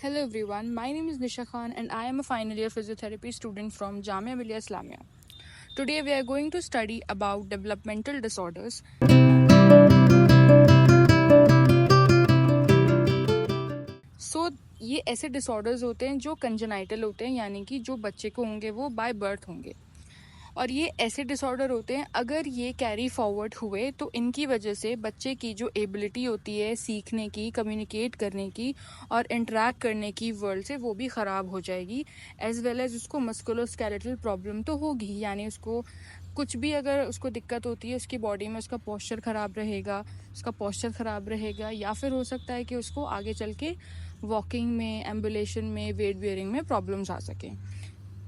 Hello everyone, my name is Nisha Khan and I am a final year physiotherapy student from Jamia Millia Islamia. Today we are going to study about developmental disorders. ये ऐसे disorders होते हैं जो congenital होते हैं, यानी कि जो बच्चे को होंगे वो बाय बर्थ होंगे। और ये ऐसे डिसऑर्डर होते हैं, अगर ये कैरी फॉरवर्ड हुए तो इनकी वजह से बच्चे की जो एबिलिटी होती है सीखने की, कम्युनिकेट करने की और इंटरेक्ट करने की वर्ल्ड से, वो भी ख़राब हो जाएगी। एज वेल एज उसको मस्कुलोस्केलेटल प्रॉब्लम तो होगी, यानी उसको कुछ भी अगर उसको दिक्कत होती है उसकी बॉडी में, उसका पोस्चर ख़राब रहेगा या फिर हो सकता है कि उसको आगे चल के वॉकिंग में, एम्बुलेशन में, वेट बियरिंग में प्रॉब्लम्स आ सकें।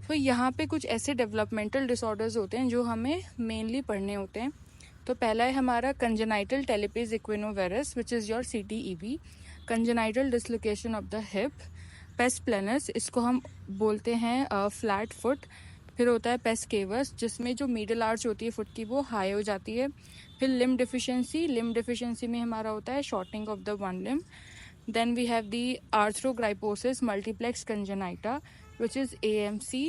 तो यहाँ पे कुछ ऐसे डेवलपमेंटल डिसऑर्डर्स होते हैं जो हमें मेनली पढ़ने होते हैं। तो पहला है हमारा congenital talipes equinovarus which is your CTEV, congenital dislocation of the hip, pes planus, इसको हम बोलते हैं फ्लैट फुट। फिर होता है पेस केवस, जिसमें जो मिडल आर्च होती है फुट की वो हाई हो जाती है। फिर लिम्ब डिफिशिएंसी में हमारा होता है shortening of the one limb. Then we have the arthrogryposis multiplex congenita, which is AMC,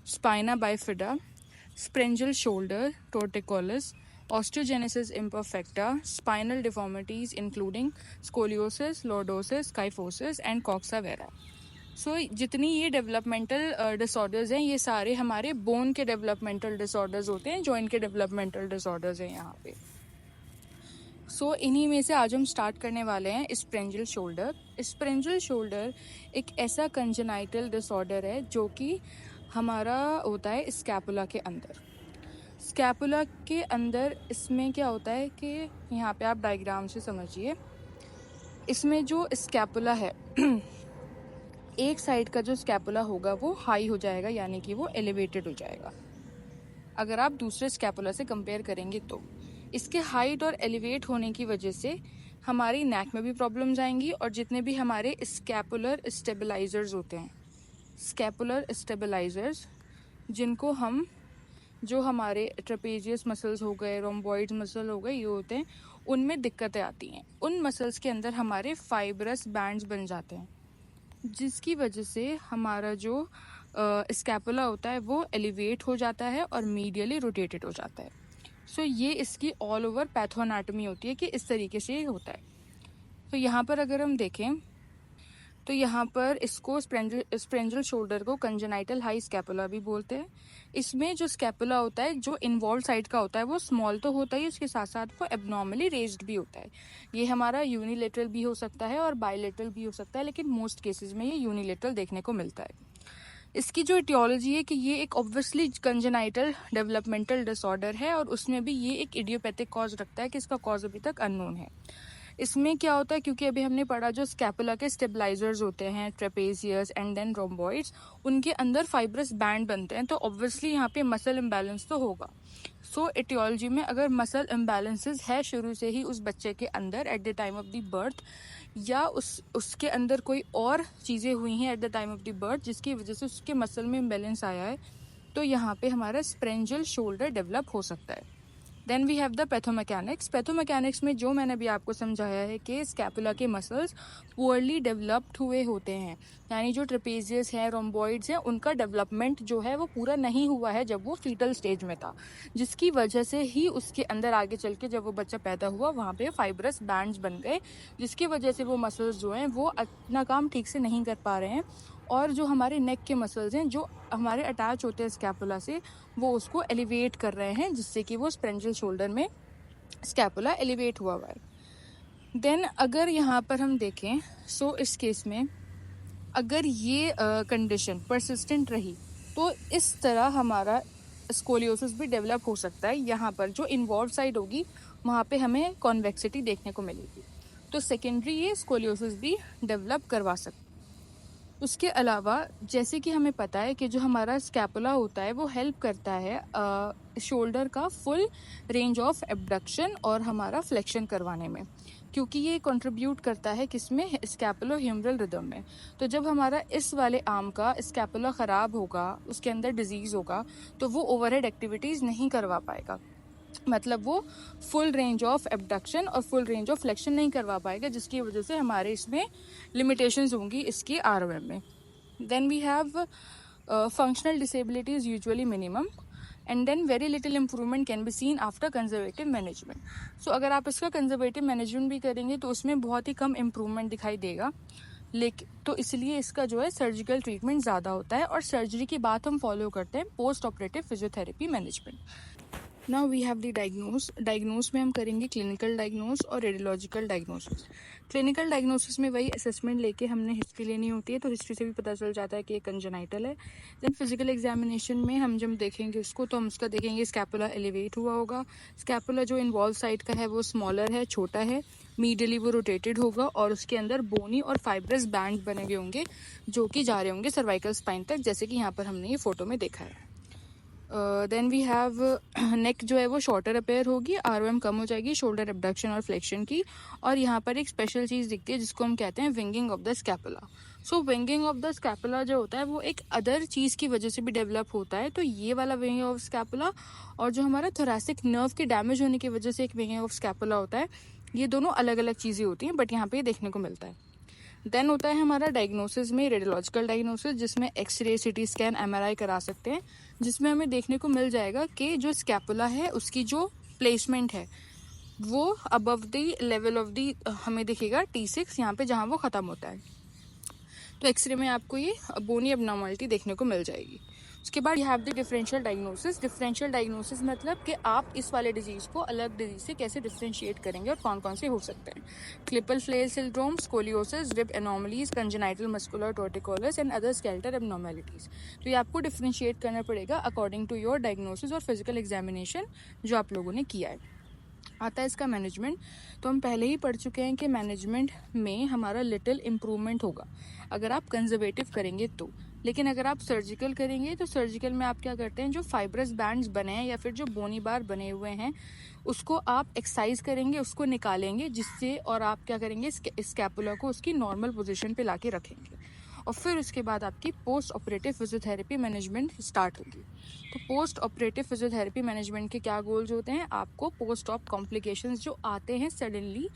spina bifida, springel shoulder, torticollis, osteogenesis imperfecta, spinal deformities including scoliosis, lordosis, kyphosis and coxa vara. जितनी ये developmental disorders हैं, ये सारे हमारे bone के developmental disorders होते हैं, joint के डेवलपमेंटल डिसऑर्डर्स हैं यहाँ पे। इन्हीं में से आज हम स्टार्ट करने वाले हैं स्प्रेंजियल शोल्डर। स्प्रेंजियल शोल्डर एक ऐसा कंजेनाइटल डिसऑर्डर है जो कि हमारा होता है स्कैपुला के अंदर। स्कैपुला के अंदर इसमें क्या होता है कि यहाँ पे आप डायग्राम से समझिए, इसमें जो स्कैपुला है एक साइड का जो स्कैपुला होगा वो हाई हो जाएगा, यानी कि वो एलिवेटेड हो जाएगा अगर आप दूसरे स्कैपुला से कंपेयर करेंगे तो। इसके हाइट और एलिवेट होने की वजह से हमारी नेक में भी प्रॉब्लम्स आएंगी, और जितने भी हमारे स्कैपुलर स्टेबलाइजर्स होते हैं, स्कैपुलर स्टेबलाइजर्स, जिनको हम, जो हमारे ट्रेपेजियस मसल्स हो गए, रोम्बॉइड मसल हो गए, ये होते हैं, उनमें दिक्कतें आती हैं। उन मसल्स के अंदर हमारे फाइब्रस बैंड्स बन जाते हैं, जिसकी वजह से हमारा जो स्कैपुला होता है वो एलिवेट हो जाता है और मीडियली रोटेटेड हो जाता है। ये इसकी ऑल ओवर पैथोएनाटॉमी होती है कि इस तरीके से होता है। तो यहाँ पर अगर हम देखें तो यहाँ पर इसको स्प्रेंजियल शोल्डर को कंजेनाइटल हाई स्कैपुला भी बोलते हैं। इसमें जो स्कैपुला होता है, जो इन्वॉल्व साइड का होता है, वो स्मॉल तो होता ही, उसके साथ साथ वो एबनॉर्मली रेज्ड भी होता है। ये हमारा यूनिलेटरल भी हो सकता है और बायलेटरल भी हो सकता है, लेकिन मोस्ट केसेस में ये यूनिलेटरल देखने को मिलता है। इसकी जो इटियोलॉजी है कि ये एक ऑब्वियसली कंजेनाइटल डेवलपमेंटल डिसऑर्डर है, और उसमें भी ये एक इडियोपैथिक कॉज रखता है कि इसका कॉज अभी तक अननोन है। इसमें क्या होता है, क्योंकि अभी हमने पढ़ा जो स्कैपुला के स्टेबलाइजर्स होते हैं, ट्रेपेजियस एंड देन रोम्बॉइड्स, उनके अंदर फाइब्रस बैंड बनते हैं, तो ऑब्वियसली यहाँ पे मसल इम्बैलेंस तो होगा। एटियोलॉजी में अगर मसल इम्बैलेंसेस है शुरू से ही उस बच्चे के अंदर at the time of the birth, या उसके अंदर कोई और चीज़ें हुई हैं at the time of the birth जिसकी वजह से उसके मसल में इम्बैलेंस आया है, तो यहाँ पे हमारा स्प्रेंजियल शोल्डर डेवलप हो सकता है। Then we have the pathomechanics. Pathomechanics में जो मैंने अभी आपको समझाया है कि स्कैपुला के मसल्स पुअरली डेवलप्ड हुए होते हैं, यानी जो ट्रेपेजियस है, रोम्बॉइड्स हैं, उनका डेवलपमेंट जो है वो पूरा नहीं हुआ है जब वो फीटल स्टेज में था, जिसकी वजह से ही उसके अंदर आगे चल के जब वो बच्चा पैदा हुआ वहाँ पे फाइब्रस बैंड्स बन गए, जिसकी वजह से वो मसल्स जो हैं वो अपना काम ठीक से नहीं कर पा रहे हैं, और जो हमारे नेक के मसल्स हैं जो हमारे अटैच होते हैं स्कैपुला से, वो उसको एलिवेट कर रहे हैं, जिससे कि वो स्प्रेंजियल शोल्डर में स्कैपुला एलिवेट हुआ है। देन अगर यहाँ पर हम देखें, इस केस में अगर ये कंडीशन परसिस्टेंट रही तो इस तरह हमारा स्कोलियोसिस भी डेवलप हो सकता है। यहाँ पर जो इन्वॉल्व साइड होगी वहाँ पे हमें कॉन्वेक्सिटी देखने को मिलेगी, तो सेकेंडरी ये स्कोलियोसिस भी डेवलप करवा सकता है। उसके अलावा जैसे कि हमें पता है कि जो हमारा स्कैपुला होता है वो हेल्प करता है शोल्डर का फुल रेंज ऑफ एब्डक्शन और हमारा फ्लेक्शन करवाने में, क्योंकि ये कंट्रीब्यूट करता है किसमें, स्कैपुलो ह्यूमरल रिदम में। तो जब हमारा इस वाले आर्म का स्कैपुला ख़राब होगा, उसके अंदर डिजीज़ होगा, तो वो ओवरहेड एक्टिविटीज़ नहीं करवा पाएगा। मतलब वो फुल रेंज ऑफ एबडक्शन और फुल रेंज ऑफ फ्लेक्शन नहीं करवा पाएगा, जिसकी वजह से हमारे इसमें लिमिटेशंस होंगी इसकी ROM में. Then we have functional disability is usually minimum and then very little improvement can be seen after conservative management. So अगर आप इसका conservative management भी करेंगे तो उसमें बहुत ही कम improvement दिखाई देगा, लेकिन तो इसलिए इसका जो है सर्जिकल ट्रीटमेंट ज़्यादा होता है और सर्जरी के बाद हम फॉलो करते हैं post operative physiotherapy management. Now we have the diagnose में हम करेंगे क्लिनिकल डायग्नोस और रेडियोलॉजिकल डायग्नोसिस. क्लिनिकल डायग्नोसिस में वही असेसमेंट लेके हमने हिस्ट्री लेनी होती है, तो हिस्ट्री से भी पता चल जाता है कि ये कंजेनाइटल है. देन फिजिकल एग्जामिनेशन में हम जब देखेंगे उसको तो हम उसका देखेंगे स्कैपुला एलिवेट हुआ होगा. स्कैपुला जो इन्वॉल्व साइड का है वो स्मॉलर है, छोटा है. मीडियली वो रोटेटेड होगा और उसके अंदर बोनी और फाइब्रस बैंड बने हुए होंगे जो कि जा रहे होंगे सर्वाइकल स्पाइन तक, जैसे कि यहाँ पर हमने ये फोटो में देखा है. देन वी हैव नेक जो है वो शॉर्टर अपेयर होगी, ROM कम हो जाएगी शोल्डर एबडक्शन और फ्लेक्शन की. और यहाँ पर एक स्पेशल चीज़ दिखती है जिसको हम कहते हैं winging of the scapula. So winging of the scapula जो होता है वो एक अदर चीज़ की वजह से भी डेवलप होता है. तो ये वाला विंगिंग ऑफ स्कैपुला और जो हमारा थोरैसिक नर्व के डैमेज होने की वजह से एक विंगिंग ऑफ स्कैपुला होता है, ये दोनों अलग अलग चीज़ें होती हैं, बट यहाँ पे देखने को मिलता है. देन होता है हमारा डायग्नोसिस में रेडियोलॉजिकल डायग्नोसिस, जिसमें एक्सरे, CT स्कैन, MRI करा सकते हैं, जिसमें हमें देखने को मिल जाएगा कि जो स्कैपुला है उसकी जो प्लेसमेंट है वो above the level of the हमें दिखेगा T6 यहाँ पे जहाँ वो ख़त्म होता है. तो एक्सरे में आपको ये बोनी एबनॉर्मलिटी देखने को मिल जाएगी. उसके बाद you have the differential diagnosis. Differential diagnosis मतलब कि आप इस वाले डिजीज़ को अलग डिजीज से कैसे डिफ्रेंशिएट करेंगे और कौन कौन से हो सकते हैं. Klippel Feil syndrome, scoliosis, rib anomalies, congenital muscular torticollis and other skeletal abnormalities. तो ये आपको डिफ्रेंशिएट करना पड़ेगा अकॉर्डिंग टू योर डायग्नोसिस और फिजिकल एग्जामिनेशन जो आप लोगों ने किया है. आता है इसका मैनेजमेंट. तो हम पहले ही पढ़ चुके हैं कि मैनेजमेंट में हमारा लिटिल इम्प्रूवमेंट होगा अगर आप कंजर्वेटिव करेंगे तो. लेकिन अगर आप सर्जिकल करेंगे तो सर्जिकल में आप क्या करते हैं, जो फाइब्रस बैंड्स बने हैं या फिर जो बोनी बार बने हुए हैं उसको आप एक्सरसाइज करेंगे, उसको निकालेंगे, जिससे और आप क्या करेंगे स्कैपुला को उसकी नॉर्मल पोजीशन पे लाके रखेंगे. और फिर उसके बाद आपकी post operative physiotherapy management start होगी. तो पोस्ट ऑपरेटिव फिजियोथेरेपी मैनेजमेंट के क्या गोल्स होते हैं, आपको पोस्ट ऑप कॉम्प्लिकेशंस जो आते हैं सडनली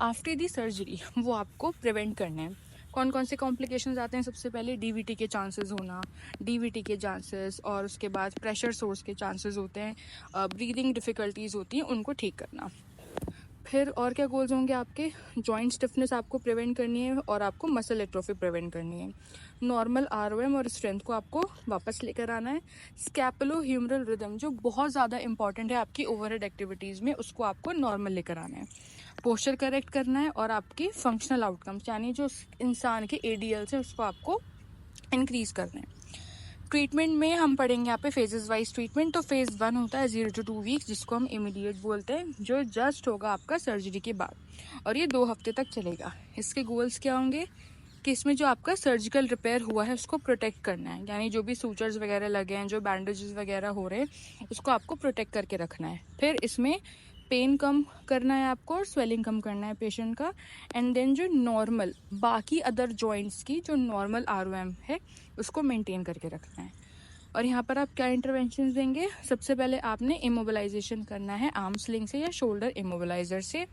आफ्टर दी सर्जरी वो आपको प्रिवेंट करने हैं. कौन कौन से कॉम्प्लिकेशंस आते हैं, सबसे पहले DVT के चांसेस होना, DVT के चांसेस, और उसके बाद प्रेशर सोर्स के चांसेस होते हैं, ब्रीदिंग डिफ़िकल्टीज़ होती हैं, उनको ठीक करना. फिर और क्या गोल्स होंगे आपके, जॉइंट स्टिफनेस आपको प्रिवेंट करनी है और आपको मसल एट्रोफी प्रिवेंट करनी है. नॉर्मल ROM और स्ट्रेंथ को आपको वापस लेकर आना है. स्कैपुलो ह्यूमरल रिदम जो बहुत ज़्यादा इंपॉर्टेंट है आपकी ओवरहेड एक्टिविटीज़ में, उसको आपको नॉर्मल लेकर आना है. पोस्चर करेक्ट करना है और आपकी फंक्शनल आउटकम्स यानी जो इंसान के ADLs है उसको आपको इंक्रीज करना है. ट्रीटमेंट में हम पढ़ेंगे यहाँ पे फेजेस वाइज ट्रीटमेंट. तो फेज़ 1 होता है 0 to 2 वीक्स, जिसको हम इमीडिएट बोलते हैं, जो जस्ट होगा आपका सर्जरी के बाद और ये 2 हफ्ते तक चलेगा. इसके गोल्स क्या होंगे कि इसमें जो आपका सर्जिकल रिपेयर हुआ है उसको प्रोटेक्ट करना है, यानी जो भी सूचर्स वगैरह लगे हैं, जो बैंडेजेस वगैरह हो रहे हैं, उसको आपको प्रोटेक्ट करके रखना है. फिर इसमें पेन कम करना है आपको और स्वेलिंग कम करना है पेशेंट का. एंड देन जो नॉर्मल बाकी अदर जॉइंट्स की जो नॉर्मल ROM है उसको मेंटेन करके रखना है. और यहाँ पर आप क्या इंटरवेंशन देंगे, सबसे पहले आपने इमोबिलाइजेशन करना है आर्म स्लिंग से या शोल्डर इमोबिलाइजर से.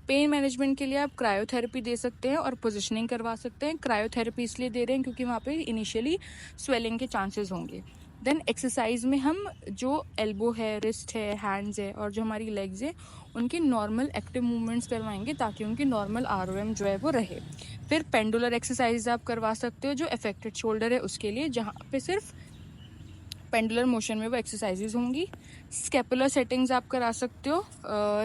पेन मैनेजमेंट के लिए आप क्रायोथेरेपी दे सकते हैं और पोजिशनिंग करवा सकते हैं. क्रायोथेरेपी इसलिए दे रहे हैं क्योंकि वहाँ पे इनिशियली स्वेलिंग के चांसेस होंगे. देन एक्सरसाइज में हम जो एल्बो है, रिस्ट है, हैंड्स है और जो हमारी लेग्स है उनकी नॉर्मल एक्टिव मूवमेंट्स करवाएंगे ताकि उनकी नॉर्मल ROM जो है वो रहे. फिर पेंडुलर एक्सरसाइज आप करवा सकते हो जो अफेक्टेड शोल्डर है उसके लिए, जहाँ पे सिर्फ पेंडुलर मोशन में वो एक्सरसाइजेज होंगी. स्कैपुलर सेटिंग्स आप करा सकते हो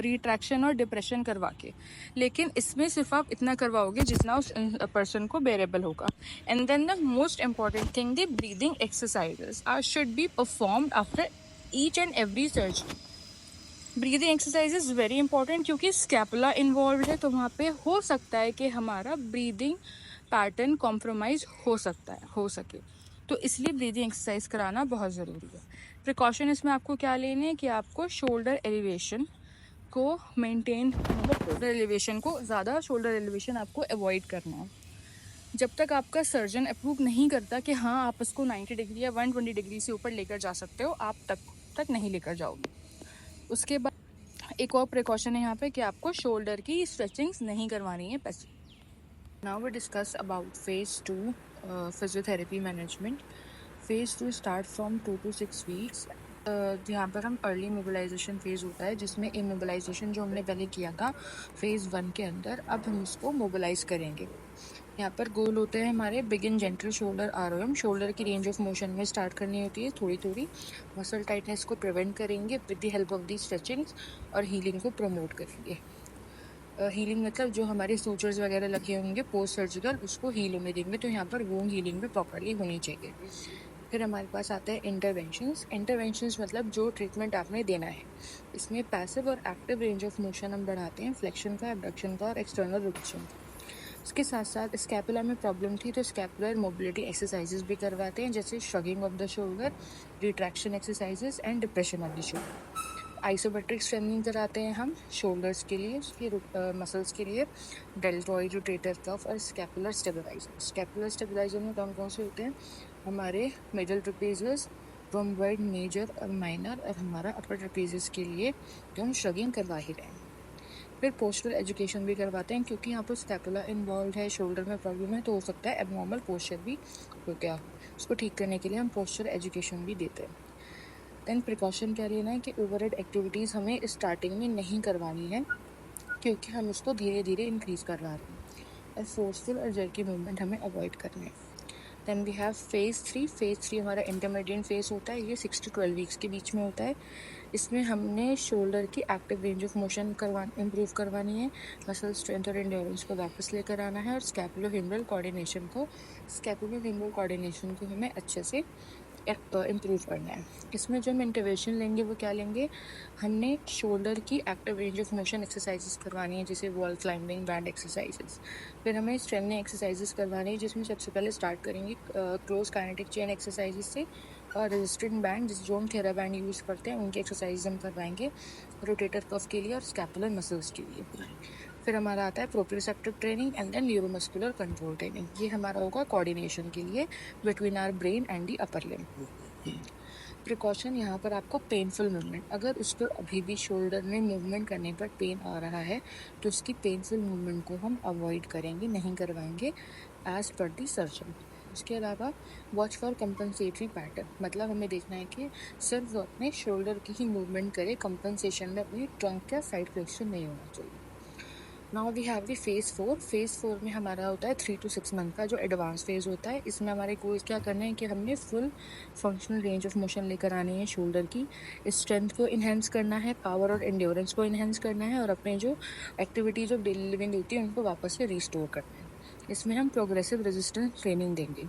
रिट्रैक्शन और डिप्रेशन करवा के, लेकिन इसमें सिर्फ आप इतना करवाओगे जितना उस पर्सन को बेरेबल होगा. And then the most important thing, the breathing exercises are should be performed after each and every surgery. Breathing exercise is very important क्योंकि स्कैपुला इन्वॉल्व है, तो वहाँ पे हो सकता है कि हमारा ब्रीदिंग पैटर्न कॉम्प्रोमाइज़ हो सके, तो इसलिए ब्रीदिंग एक्सरसाइज कराना बहुत ज़रूरी है. प्रिकॉशन इसमें आपको क्या लेने हैं कि आपको शोल्डर एलिवेशन को मेंटेन, शोल्डर एलिवेशन को ज़्यादा शोल्डर एलिवेशन आपको अवॉइड करना है. जब तक आपका सर्जन अप्रूव नहीं करता कि हाँ आप इसको 90 डिग्री या 120 डिग्री से ऊपर लेकर जा सकते हो, आप तक नहीं लेकर जाओगे. उसके बाद एक और प्रिकॉशन है यहाँ पे कि आपको शोल्डर की स्ट्रेचिंग्स नहीं करवानी है पैसे। Now we discuss about phase 2 physiotherapy management. Phase 2 start from 2 to 6 weeks. यहाँ पर हम अर्ली मोबिलाइजेशन फेज होता है, जिसमें इमोबिलाइजेशन जो हमने पहले किया था फेज 1 के अंदर, अब हम उसको मोबिलाइज करेंगे। यहाँ पर गोल होते हैं हमारे begin gentle shoulder ROM. Shoulder की रेंज ऑफ मोशन में स्टार्ट करनी होती है थोड़ी थोड़ी। मसल टाइटनेस को प्रिवेंट करेंगे with the help of the stretchings, और हीलिंग को प्रमोट करेंगे। हीलिंग मतलब जो हमारे सूचर्स वगैरह लगे होंगे पोस्ट सर्जिकल, उसको हील होने देंगे। तो यहाँ पर वोंड हीलिंग भी प्रॉपरली होनी चाहिए। फिर हमारे पास आता है इंटरवेंशंस। इंटरवेंशंस मतलब जो ट्रीटमेंट आपने देना है। इसमें पैसिव और एक्टिव रेंज ऑफ मोशन हम बढ़ाते हैं, फ्लेक्शन का, एबडक्शन का और एक्सटर्नल रोटेशन का। इसके साथ साथ स्कैपुला में प्रॉब्लम थी तो स्कैपुलर मोबिलिटी एक्सरसाइजेस भी करवाते हैं, जैसे shrugging of the shoulder, retraction exercises and depression of the shoulder. Isometric straining कराते हैं हम शोल्डर्स के लिए, उसके मसल्स के लिए, डेल्टॉइड, रोटेटर कफ और स्कैपुलर स्टेबलाइजर। स्कैपुलर स्टेबलाइजर में कौन कौन से होते हैं? हमारे मिडल ट्रेपेजियस, रोम्बॉइड मेजर और माइनर, और हमारा अपर ट्रेपेजियस के लिए जो हम श्रगिंग करवा ही रहे हैं। फिर पोस्चरल एजुकेशन भी करवाते हैं, क्योंकि यहाँ पर स्कैपुला इन्वॉल्व है, शोल्डर में प्रॉब्लम है, तो हो सकता है एबनॉर्मल पोस्चर भी हो गया। उसको ठीक करने के लिए हम पोस्चर एजुकेशन भी देते हैं। देन प्रिकॉशन क्या लेना है कि ओवरहेड एक्टिविटीज़ हमें स्टार्टिंग में नहीं करवानी है, क्योंकि हम उसको धीरे धीरे इंक्रीज़ करवा रहे हैं। और फोर्सफुल और जर्की मूवमेंट हमें अवॉइड करने हैं। Then we have phase 3। Phase 3 हमारा इंटरमीडिएट फेज़ होता है, ये 6 to 12 वीक्स के बीच में होता है। इसमें हमने शोल्डर की active range of motion improve करवानी है, मसल स्ट्रेंथ और एंड्योरेंस को वापस लेकर आना है, और स्कैपुलो-फेमरल कोऑर्डिनेशन को हमें अच्छे से इम्प्रूव करना है। इसमें जो हम इंटरवेंशन लेंगे वो क्या लेंगे? हमने शोल्डर की active range of motion exercises करवानी है, जैसे वॉल क्लाइंबिंग, बैंड एक्सरसाइजेस। फिर हमें स्ट्रेंथनिंग एक्सरसाइजेस करवानी है, जिसमें सबसे पहले स्टार्ट करेंगे क्लोज काइनेटिक चेन एक्सरसाइजेस से, और रेजिस्टेंट बैंड जो हम थेरा बैंड यूज़ करते हैं उनकी एक्सरसाइज हम करवाएंगे रोटेटर कफ के लिए और स्कैपुलर मसल्स के लिए। फिर हमारा आता है proprioceptive training and then neuromuscular control training. ये हमारा होगा कोऑर्डिनेशन के लिए between our brain and the upper limb. Precaution यहाँ पर आपको पेनफुल मूवमेंट, अगर उसको अभी भी शोल्डर में मूवमेंट करने पर पेन आ रहा है तो उसकी पेनफुल मूवमेंट को हम अवॉइड करेंगे, नहीं करवाएंगे एज पर दी सर्जन। उसके अलावा वॉच फॉर कंपनसेटरी पैटर्न, मतलब हमें देखना है कि सिर्फ वो अपने शोल्डर की ही मूवमेंट करे, कंपनसेशन में अपनी ट्रंक या साइड फ्लेक्शन नहीं होना चाहिए। Now we have the phase 4। Phase 4 में हमारा होता है 3 to 6 मंथ का जो एडवांस फेज़ होता है। इसमें हमारे गोल्स क्या करना है कि हमने full functional range of motion लेकर आनी है शोल्डर की, स्ट्रेंथ को इन्हेंस करना है, पावर और एंड्योरेंस को इन्हेंस करना है, और अपने जो एक्टिविटीज़ ऑफ डेली लिविंग होती है उनको वापस से रिस्टोर करना है। इसमें हम प्रोग्रेसिव रेजिस्टेंस ट्रेनिंग देंगे,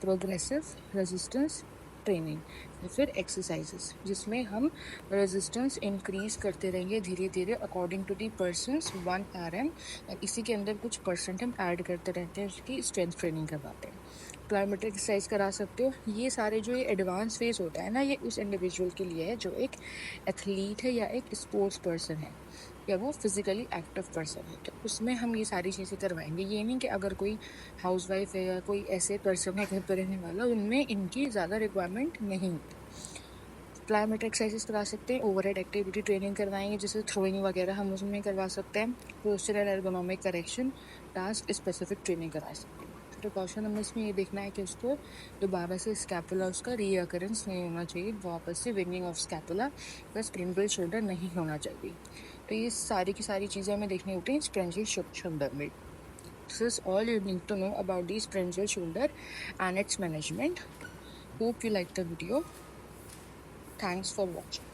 प्रोग्रेसिव रेजिस्टेंस ट्रेनिंग। फिर एक्सरसाइजेस जिसमें हम रेजिस्टेंस इंक्रीज करते रहेंगे धीरे धीरे according to the person's 1 RM, और इसी के अंदर कुछ परसेंट हम ऐड करते रहते हैं, उसकी स्ट्रेंथ ट्रेनिंग करवाते हैं। प्लायोमेट्रिक एक्सरसाइज करा सकते हो। ये सारे जो ये एडवांस फेज होता है ना, ये उस इंडिविजुअल के लिए है जो एक एथलीट है या एक स्पोर्ट्स पर्सन है या वो फिजिकली एक्टिव पर्सन है, तो उसमें हम ये सारी चीज़ें करवाएंगे। ये नहीं कि अगर कोई हाउसवाइफ है या कोई ऐसे पर्सन है घर पर रहने वाला, उनमें इनकी ज़्यादा रिक्वायरमेंट नहीं होती। प्लायोमेट्रिक एक्सरसाइजेस करा सकते हैं, ओवरहेड एक्टिविटी ट्रेनिंग करवाएंगे, जैसे थ्रोइंग वगैरह हम उसमें करवा सकते हैं, postural ergonomic correction, task specific training करा सकते हैं। प्रिकॉशन हमें इसमें ये देखना है कि उसको दोबारा से स्कैपुला उसका रीअकरेंस नहीं होना चाहिए, वापस से winging of scapula plus Sprengel shoulder नहीं होना चाहिए। तो ये सारी की सारी चीज़ें हमें देखनी होती हैं स्प्रिंगल शोल्डर में। This is all you need to know about the Sprengel shoulder and its management. Hope you liked the video. Thanks for watching.